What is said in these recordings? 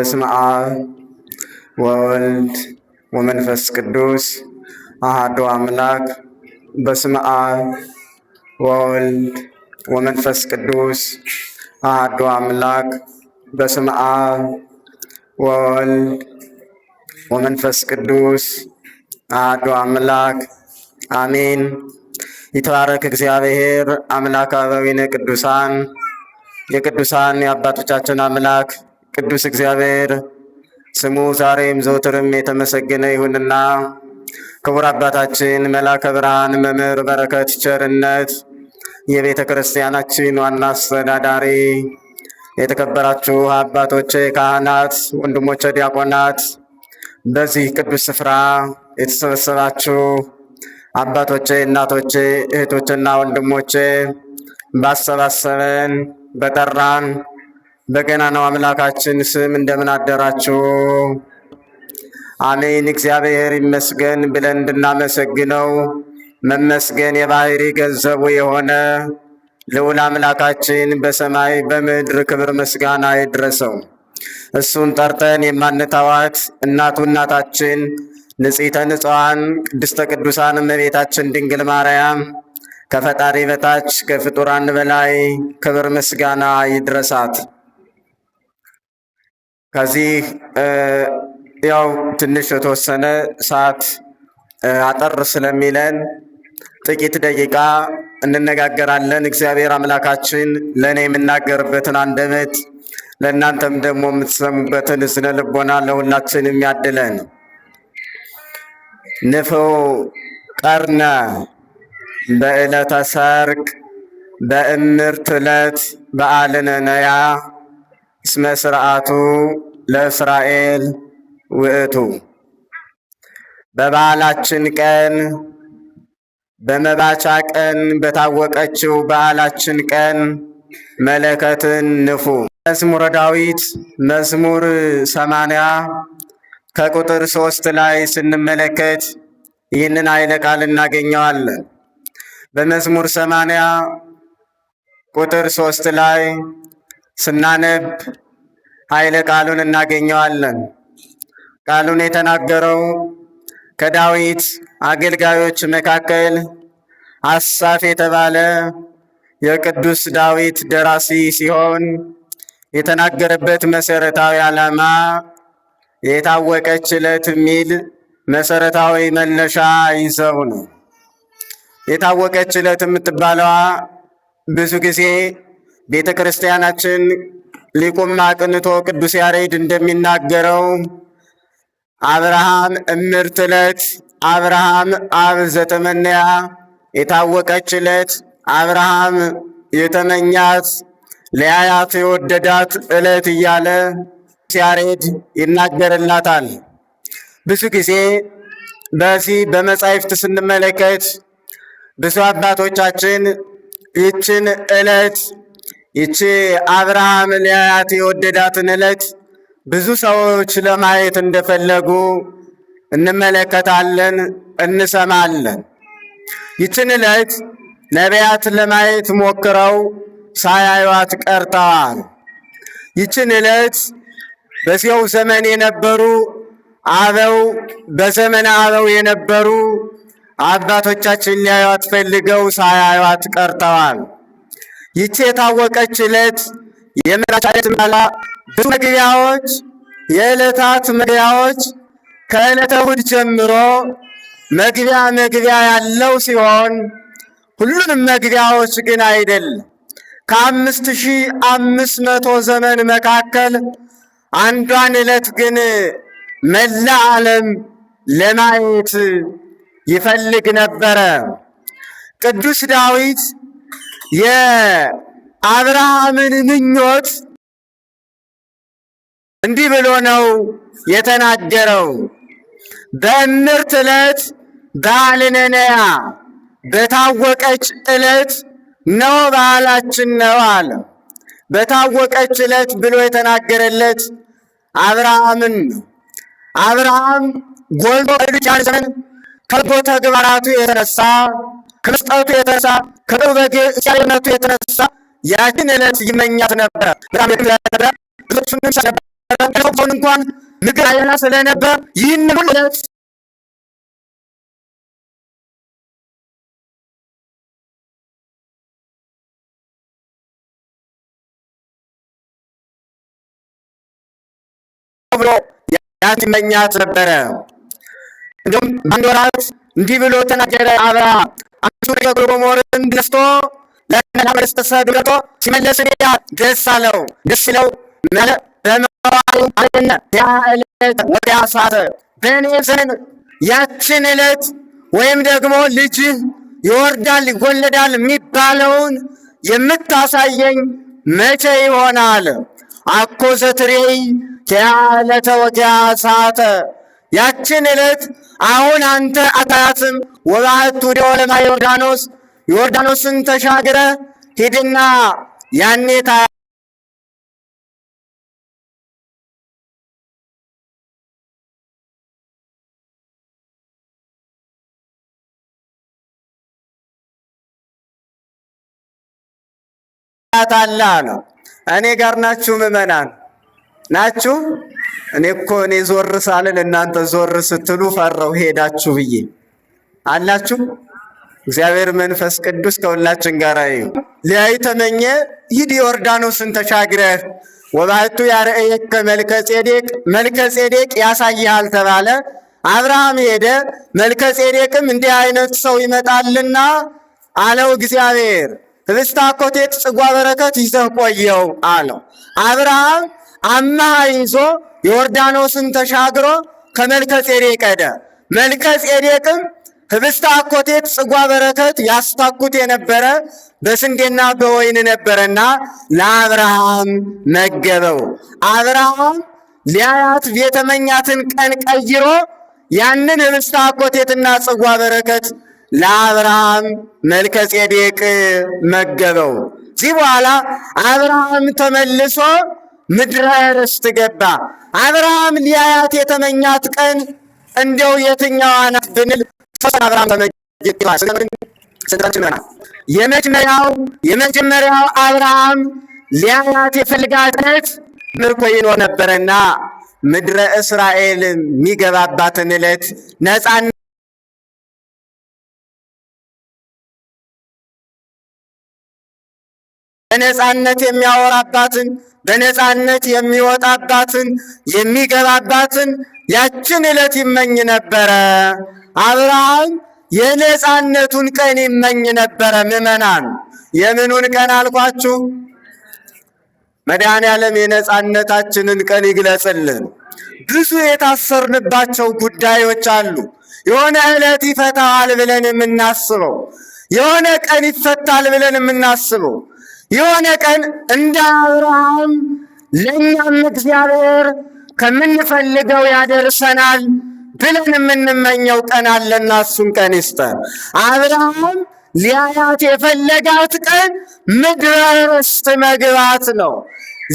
በስመ አብ ወወልድ ወመንፈስ ቅዱስ አሐዱ አምላክ። በስመ አብ ወወልድ ወመንፈስ ቅዱስ አሐዱ አምላክ። በስመ አብ ወወልድ ወመንፈስ ቅዱስ አሐዱ አምላክ አሜን። ይትባረክ እግዚአብሔር አምላከ አበዊነ ቅዱሳን። የቅዱሳን የአባቶቻችን አምላክ ቅዱስ እግዚአብሔር ስሙ ዛሬም ዘወትርም የተመሰገነ ይሁንና ክቡር አባታችን መላከ ብርሃን መምህር በረከት ቸርነት የቤተ ክርስቲያናችን ዋና አስተዳዳሪ፣ የተከበራችሁ አባቶቼ ካህናት፣ ወንድሞቼ ዲያቆናት፣ በዚህ ቅዱስ ስፍራ የተሰበሰባችሁ አባቶቼ፣ እናቶቼ፣ እህቶችና ወንድሞቼ ባሰባሰበን በጠራን በገናናው አምላካችን ስም እንደምን አደራችሁ? አሜን። እግዚአብሔር ይመስገን ብለን እንድናመሰግነው መመስገን የባህሪ ገንዘቡ የሆነ ልዑል አምላካችን በሰማይ በምድር ክብር ምስጋና ይድረሰው። እሱን ጠርተን የማንተዋት እናታችን ንጽሕተ ንጹሐን ቅድስተ ቅዱሳን እመቤታችን ድንግል ማርያም ከፈጣሪ በታች ከፍጡራን በላይ ክብር ምስጋና ይድረሳት። ከዚህ ያው ትንሽ የተወሰነ ሰዓት አጠር ስለሚለን ጥቂት ደቂቃ እንነጋገራለን። እግዚአብሔር አምላካችን ለእኔ የምናገርበትን አንደበት ለእናንተም ደግሞ የምትሰሙበትን እዝነ ልቦና ለሁላችንም ያድለን። ንፍሑ ቀርነ በዕለተ ሰርክ በእምርት ዕለት በዓልነ ነያ እስመ ስርዓቱ ለእስራኤል ውእቱ። በበዓላችን ቀን በመባቻ ቀን በታወቀችው በዓላችን ቀን መለከትን ንፉ። መዝሙረ ዳዊት መዝሙር 80 ከቁጥር 3 ላይ ስንመለከት ይህንን ኃይለ ቃል እናገኘዋለን። በመዝሙር 80 ቁጥር 3 ላይ ስናነብ ኃይለ ቃሉን እናገኘዋለን። ቃሉን የተናገረው ከዳዊት አገልጋዮች መካከል አሳፍ የተባለ የቅዱስ ዳዊት ደራሲ ሲሆን የተናገረበት መሰረታዊ ዓላማ የታወቀች ዕለት የሚል መሰረታዊ መነሻ ይዘው ነው። የታወቀች ዕለት የምትባለዋ ብዙ ጊዜ ቤተ ክርስቲያናችን ሊቁም አቅንቶ ቅዱስ ያሬድ እንደሚናገረው አብርሃም እምርት ዕለት አብርሃም አብ ዘተመነያ፣ የታወቀች ዕለት አብርሃም የተመኛት ሊያያት የወደዳት ዕለት እያለ ያሬድ ይናገርላታል። ብዙ ጊዜ በዚህ በመጻሕፍት ስንመለከት ብዙ አባቶቻችን ይችን ዕለት ይቺ አብርሃም ሊያያት የወደዳትን ዕለት ብዙ ሰዎች ለማየት እንደፈለጉ እንመለከታለን፣ እንሰማለን። ይችን ዕለት ነቢያት ለማየት ሞክረው ሳያዩት ቀርተዋል። ይችን ዕለት በዚያው ዘመን የነበሩ አበው በዘመነ አበው የነበሩ አባቶቻችን ሊያዩት ፈልገው ሳያዩት ቀርተዋል። ይቺ የታወቀች ዕለት የመራቻት ማላ ብዙ መግቢያዎች የዕለታት መግቢያዎች ከዕለተ እሑድ ጀምሮ መግቢያ ያለው ሲሆን ሁሉንም መግቢያዎች ግን አይደለም። ከ5500 ዘመን መካከል አንዷን ዕለት ግን መላ ዓለም ለማየት ይፈልግ ነበረ። ቅዱስ ዳዊት የአብርሃምን ምኞት እንዲህ ብሎ ነው የተናገረው። በእምርት ዕለት በዓልነ ነያ፣ በታወቀች ዕለት ነው በዓላችን ነው አለ። በታወቀች ዕለት ብሎ የተናገረለት አብርሃምን ነው። አብርሃም ጎልቶ በልጅ ዘመን ከበጎ ተግባራቱ የተነሳ ከመስጠቱ የተነሳ ከበጎ እግዚአብሔርነቱ የተነሳ ያችን ዕለት ይመኛት ነበር። በጣም ብዙዎቹንም እንኳን ምግብ አይበላ ስለነበር ይህን ዕለት ብሎ ያትመኛት ነበረ። እንደውም አንድ ወራት እንዲህ ብሎ ተናገረ። አብርሃም አንቱ ከጎሞርን ደስቶ ለመለስተሰ ድረቶ ሲመለስ ደስ አለው። ደስ ይለው ማለት በመዋዕሉ አለነ ያዕለት ወያሳተ በእኔ ዘንድ ያችን ዕለት ወይም ደግሞ ልጅህ ይወርዳል ይወለዳል የሚባለውን የምታሳየኝ መቼ ይሆናል? አኮ ዘትሬይ ከያዕለተ ወያሳተ ያችን ዕለት አሁን አንተ አታያትም። ወባሕቱ ዲሆ ለማየ ዮርዳኖስ ዮርዳኖስን ተሻግረ ሂድና ያኔ ታያታለህ አለው። እኔ ጋር ናችሁ ምዕመናን ናችሁ? እኔ ዞር ሳልን እናንተ ዞር ስትሉ ፈራው ሄዳችሁ ብዬ አላችሁ። እግዚአብሔር መንፈስ ቅዱስ ከሁላችን ጋር ይሁን። ሊያይ ተመኘ። ሂድ ዮርዳኖስን ተሻግረህ ወባሕቱ ያርአየከ መልከ ጼዴቅ መልከ ጼዴቅ ያሳይሃል ተባለ። አብርሃም ሄደ። መልከ ጼዴቅም እንዲህ አይነት ሰው ይመጣልና አለው እግዚአብሔር ህብስተ አኮቴት ጽዋ በረከት ይዘህ ቆየው አለው። አብርሃም አምሃ ይዞ ዮርዳኖስን ተሻግሮ ከመልከ ጼዴቅ ሄደ። መልከ ጼዴቅም ህብስተ አኮቴት ጽዋ በረከት ያስታኩት የነበረ በስንዴና በወይን ነበረና ለአብርሃም መገበው። አብርሃም ሊያያት የተመኛትን ቀን ቀይሮ ያንን ህብስተ አኮቴትና ጽዋ በረከት ለአብርሃም መልከ ጼዴቅ መገበው። እዚህ በኋላ አብርሃም ተመልሶ ምድረ ርስት ገባ። አብርሃም ሊያያት የተመኛት ቀን እንደው የትኛዋ ናት ብንል አብርሃም የመጀመሪያው አብርሃም ሊያያት የፈልጋት ምርኮ ይኖር ነበረና ምድረ እስራኤል የሚገባባትን ዕለት ነፃነት በነፃነት የሚያወራባትን በነፃነት የሚወጣባትን የሚገባባትን ያችን ዕለት ይመኝ ነበረ። አብርሃም የነፃነቱን ቀን ይመኝ ነበረ። ምዕመናን የምኑን ቀን አልኳችሁ? መድኃኔዓለም የነፃነታችንን ቀን ይግለጽልን። ብዙ የታሰርንባቸው ጉዳዮች አሉ። የሆነ ዕለት ይፈታዋል ብለን የምናስበው፣ የሆነ ቀን ይፈታል ብለን የምናስበው፣ የሆነ ቀን እንደ አብርሃም ለእኛም እግዚአብሔር ከምንፈልገው ያደርሰናል ብለን የምንመኘው ቀን አለና እሱን ቀን ይስጠን። አብርሃም ሊያያት የፈለጋት ቀን ምድረ ርስት መግባት ነው።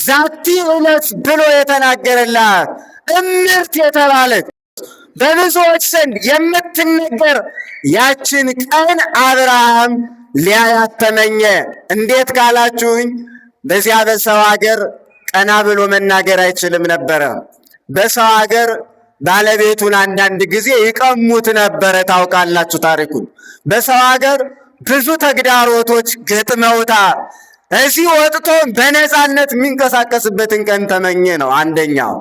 ዛቲ ዕለት ብሎ የተናገረላት እምርት የተባለች በብዙዎች ዘንድ የምትነገር ያችን ቀን አብርሃም ሊያያት ተመኘ። እንዴት ካላችሁኝ በዚያ በሰው ሀገር ቀና ብሎ መናገር አይችልም ነበረ። በሰው ሀገር ባለቤቱን አንዳንድ ጊዜ ይቀሙት ነበረ። ታውቃላችሁ ታሪኩን። በሰው ሀገር ብዙ ተግዳሮቶች ገጥመውታል። እዚህ ወጥቶ በነፃነት የሚንቀሳቀስበትን ቀን ተመኘ ነው አንደኛው።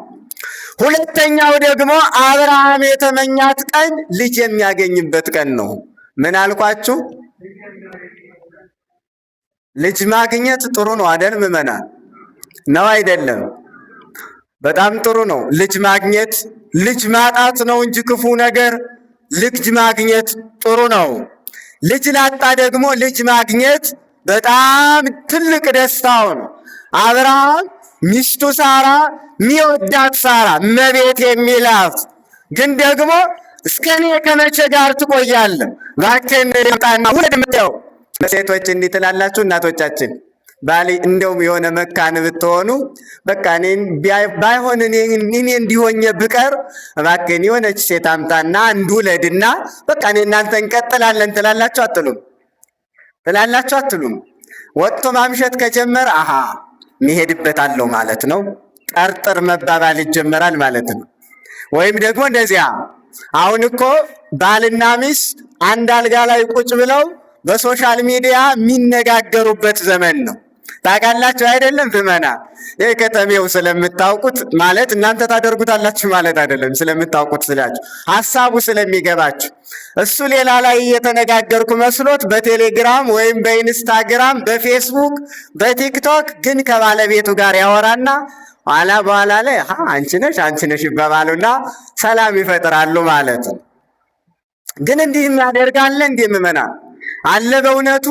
ሁለተኛው ደግሞ አብርሃም የተመኛት ቀን ልጅ የሚያገኝበት ቀን ነው። ምን አልኳችሁ? ልጅ ማግኘት ጥሩ ነው አይደል? ምዕመናን ነው አይደለም? በጣም ጥሩ ነው ልጅ ማግኘት። ልጅ ማጣት ነው እንጂ ክፉ ነገር። ልጅ ማግኘት ጥሩ ነው። ልጅ ላጣ ደግሞ ልጅ ማግኘት በጣም ትልቅ ደስታው ነው። አብርሃም ሚስቱ ሳራ ሚወዳት ሳራ እመቤት የሚላት ግን ደግሞ እስከ እኔ ከመቼ ጋር ትቆያለህ? እባክህን ጣና ውለድ የምትለው ሴቶች እንዲህ ትላላችሁ እናቶቻችን። ባሌ እንደውም የሆነ መካን ብትሆኑ በቃ ባይሆን እኔ እንዲሆኝ ብቀር እባክህን የሆነች ሴት አምጣና እንድውለድና በቃ እኔ እናንተ እንቀጥላለን ትላላችሁ አትሉም? ትላላችሁ አትሉም? ወጥቶ ማምሸት ከጀመረ አሃ ሚሄድበት አለው ማለት ነው። ጠርጥር መባባል ይጀመራል ማለት ነው። ወይም ደግሞ እንደዚያ አሁን እኮ ባልና ሚስት አንድ አልጋ ላይ ቁጭ ብለው በሶሻል ሚዲያ የሚነጋገሩበት ዘመን ነው። ታውቃላችሁ አይደለም? ፍመና ይህ ከተሜው ስለምታውቁት ማለት እናንተ ታደርጉታላችሁ ማለት አይደለም። ስለምታውቁት ስላችሁ ሀሳቡ ስለሚገባችሁ እሱ ሌላ ላይ እየተነጋገርኩ መስሎት በቴሌግራም ወይም በኢንስታግራም፣ በፌስቡክ፣ በቲክቶክ ግን ከባለቤቱ ጋር ያወራና በኋላ ላይ አንቺ ነሽ ይባባሉና ሰላም ይፈጥራሉ ማለት ነው። ግን እንዲህ የሚያደርጋለ እንዲህ ምመና አለ በእውነቱ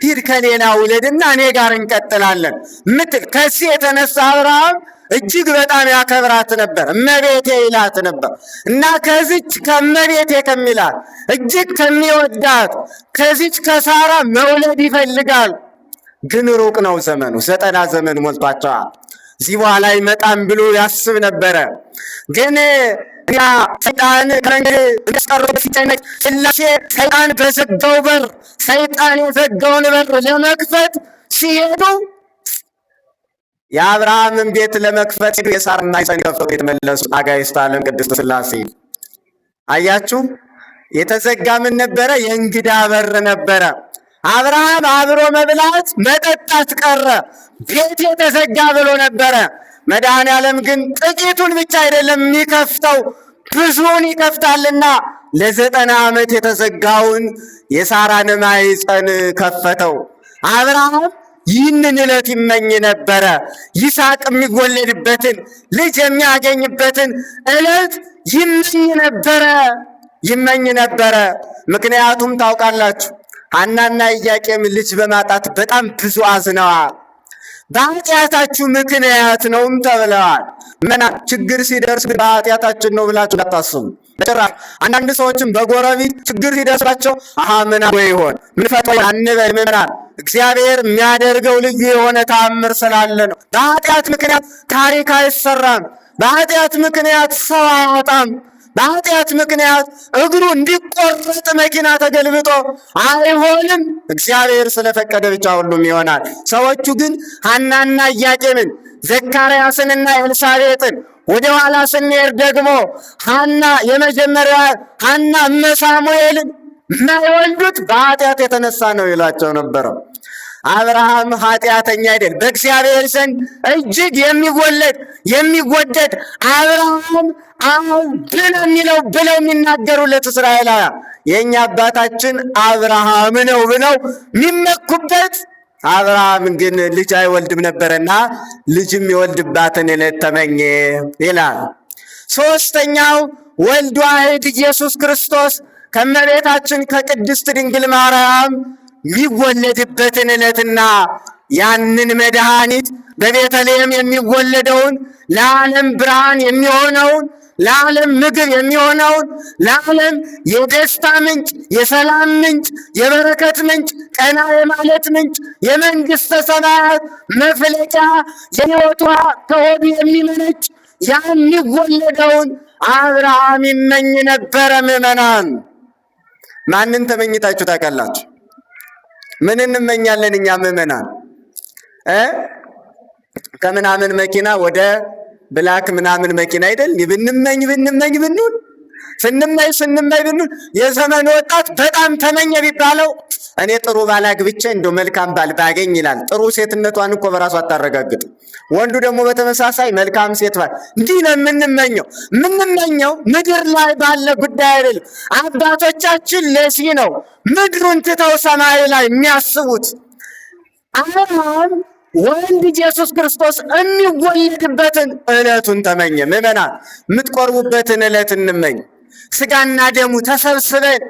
ሂድ ከሌላ ውለድና እኔ ጋር እንቀጥላለን ምትል። ከዚህ የተነሳ አብርሃም እጅግ በጣም ያከብራት ነበር፣ እመቤቴ ይላት ነበር። እና ከዚች ከእመቤቴ ከሚላት እጅግ ከሚወዳት ከዚች ከሳራ መውለድ ይፈልጋል። ግን ሩቅ ነው ዘመኑ፣ 90 ዘመን ሞልቷቸዋል። እዚህ በኋላ ይመጣም ብሎ ያስብ ነበረ። ግን ያ ሰይጣን ከመንገድ እንደስቀረው ሲጨነቅ ስላሴ ሰይጣን በዘጋው በር ሰይጣን የዘጋውን በር ለመክፈት ሲሄዱ የአብርሃምን ቤት ለመክፈት ሲሄዱ የሳራና የሰን ከፍተው የተመለሱ አጋዕዝተ ዓለም ቅድስት ስላሴ አያችሁ። የተዘጋ ምን ነበረ? የእንግዳ በር ነበረ። አብርሃም አብሮ መብላት መጠጣት ቀረ፣ ቤት የተዘጋ ብሎ ነበረ። መድኃኔዓለም ግን ጥቂቱን ብቻ አይደለም የሚከፍተው ብዙውን ይከፍታልና ለ90 ዓመት የተዘጋውን የሳራን ማኅፀን ከፈተው። አብርሃም ይህንን ዕለት ይመኝ ነበረ። ይስሐቅ የሚወለድበትን ልጅ የሚያገኝበትን ዕለት ይመኝ ነበረ። ምክንያቱም ታውቃላችሁ ሐናና ኢያቄም ልጅ በማጣት በጣም ብዙ አዝነዋል። በኃጢአታችሁ ምክንያት ነውም ተብለዋል። ችግር ሲደርስ በኃጢአታችን ነው ብላችሁ እንዳታስቡ በጭራሽ። አንዳንድ ሰዎችም በጎረቤት ችግር ሲደርስባቸው ምን ይሆን ምን ፈጥሮ አንበል። ምዕመናን እግዚአብሔር የሚያደርገው ልዩ የሆነ ተአምር ስላለ ነው። በኃጢአት ምክንያት ታሪክ አይሰራም። በኃጢአት ምክንያት ሰው አያወጣም። በኃጢአት ምክንያት እግሩ እንዲቆረጥ መኪና ተገልብጦ አይሆንም። እግዚአብሔር ስለፈቀደ ብቻ ሁሉም ይሆናል። ሰዎቹ ግን ሐናና ኢያቄምን ዘካርያስንና ኤልሳቤጥን ወደ ኋላ ስንሄድ ደግሞ የመጀመሪያ ሐና እመ ሳሙኤልን የማይወልዱት በኃጢአት የተነሳ ነው ይላቸው ነበረው። አብርሃም ኃጢአተኛ አይደል፣ በእግዚአብሔር ዘንድ እጅግ የሚወደድ አብርሃም ብለው የሚናገሩለት እስራኤላውያን የእኛ አባታችን አብርሃም ነው ብለው የሚመኩበት። አብርሃም ግን ልጅ አይወልድም ነበረና ልጅም የወልድባትን ዕለት ተመኘ ይላል። ሦስተኛው ወልድ ዋሕድ ኢየሱስ ክርስቶስ ከእመቤታችን ከቅድስት ድንግል ማርያም የሚወለድበትን ዕለትና ያንን መድኃኒት በቤተልሔም የሚወለደውን ለዓለም ብርሃን የሚሆነውን ለዓለም ምግብ የሚሆነውን ለዓለም የደስታ ምንጭ፣ የሰላም ምንጭ፣ የበረከት ምንጭ፣ ቀና የማለት ምንጭ፣ የመንግሥተ ሰማያት መፍለቂያ፣ የሕይወቷ ከሆዱ የሚመነጭ የሚወለደውን አብርሃም ይመኝ ነበረ። ምዕመናን ማንን ተመኝታችሁ ታውቃላችሁ? ምን እንመኛለን እኛ ምዕመናን? ከምናምን መኪና ወደ ብላክ ምናምን መኪና አይደል? ብንመኝ ብንውል ስንመኝ ብንውል የዘመኑ ወጣት በጣም ተመኘ ቢባለው እኔ ጥሩ ባል አግብቼ እንደው መልካም ባል ባገኝ ይላል። ጥሩ ሴትነቷን እኮ በራሱ አታረጋግጥ። ወንዱ ደግሞ በተመሳሳይ መልካም ሴት ባል። እንዲህ ነው የምንመኘው ምድር ላይ ባለ ጉዳይ አይደለም። አባቶቻችን ለዚህ ነው ምድሩን ትተው ሰማይ ላይ የሚያስቡት። አብርሃም ወልድ ኢየሱስ ክርስቶስ የሚወለድበትን ዕለቱን ተመኘ። ምዕመናን የምትቆርቡበትን ዕለት እንመኝ። ስጋና ደሙ ተሰብስበን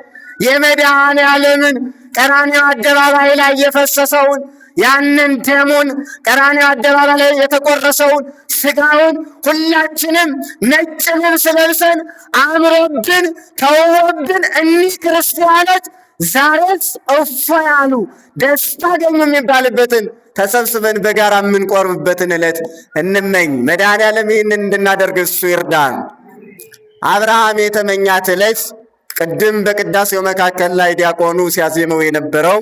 የመድኃኔዓለምን ቀራንዮ አደባባይ ላይ የፈሰሰውን ያንን ደሙን ቀራንዮ አደባባይ ላይ የተቆረሰውን ስጋውን ሁላችንም ነጭ ልብስ ለብሰን አምሮብን ተውቦብን እኒህ ክርስቲያኖች ዛሬስ እፎይ ያሉ ደስታ አገኙ የሚባልበትን ተሰብስበን በጋራ የምንቆርብበትን ዕለት እንመኝ። መድኃኔዓለም ይህንን እንድናደርግ እሱ ይርዳን። አብርሃም የተመኛት ዕለት ቅድም በቅዳሴው መካከል ላይ ዲያቆኑ ሲያዜመው የነበረው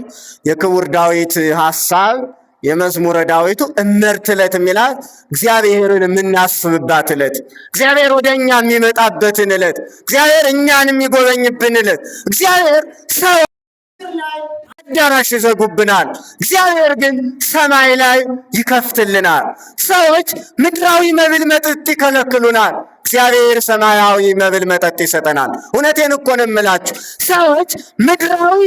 የክቡር ዳዊት ሐሳብ የመዝሙረ ዳዊቱ እመርት ዕለት የሚላት እግዚአብሔርን የምናስብባት ዕለት፣ እግዚአብሔር ወደ እኛ የሚመጣበትን ዕለት፣ እግዚአብሔር እኛን የሚጎበኝብን ዕለት። እግዚአብሔር ሰው አዳራሽ ይዘጉብናል፣ እግዚአብሔር ግን ሰማይ ላይ ይከፍትልናል። ሰዎች ምድራዊ መብል መጠጥ ይከለክሉናል፣ እግዚአብሔር ሰማያዊ መብል መጠጥ ይሰጠናል። እውነቴን እኮ ነው የምላችሁ። ሰዎች ምድራዊ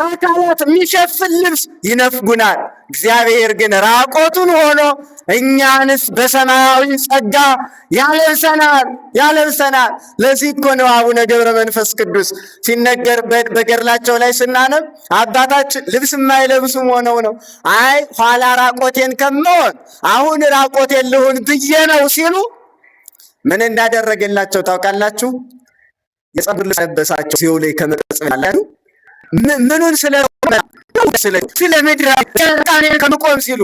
አካላት የሚሸፍን ልብስ ይነፍጉናል፣ እግዚአብሔር ግን ራቆቱን ሆኖ እኛንስ በሰማያዊ ጸጋ ያለብሰናል። ለዚህ እኮ ነው አቡነ ገብረ መንፈስ ቅዱስ ሲነገር በገድላቸው ላይ ስናነብ አባታችን ልብስ የማይለብሱም ሆነው ነው አይ ኋላ ራቆቴን ከመሆን አሁን ራቆቴን ልሁን ብዬ ነው ሲሉ ምን እንዳደረገላቸው ታውቃላችሁ? የጸጉር ልብስ ለበሳቸው ሲውል ከመቀጽ ያላሉ ምኑን ስለ ምድር ርቃኔን ከመቆም ሲሉ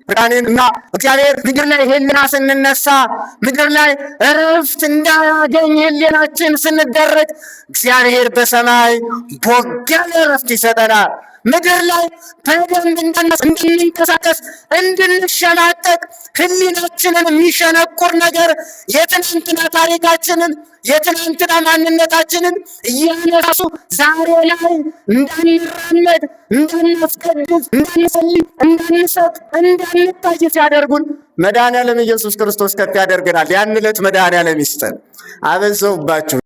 ርቃኔንና እግዚአብሔር ምድር ላይ ህሊና ስንነሳ ምድር ላይ እረፍት እንዳያገኝ ህሊናችን ስንደረግ እግዚአብሔር በሰማይ ቦግ ያለ እረፍት ይሰጠናል። ምድር ላይ በደንብ እንድንንቀሳቀስ እንድንሸናጠቅ ህሊናችንን የሚሸነቁር ነገር የትናንትና ታሪካችንን የትናንትና ማንነታችንን እያነሳሱ ዛሬ ላይ እንዳንራመድ፣ እንዳናስቀድስ፣ እንዳንጸልይ፣ እንዳንሰጥ፣ እንዳንታይ ሲያደርጉን መድኃኔዓለም ኢየሱስ ክርስቶስ ከፍ ያደርገናል። ያን ዕለት መድኃኔዓለም ይስጠን። አበዛውባችሁ።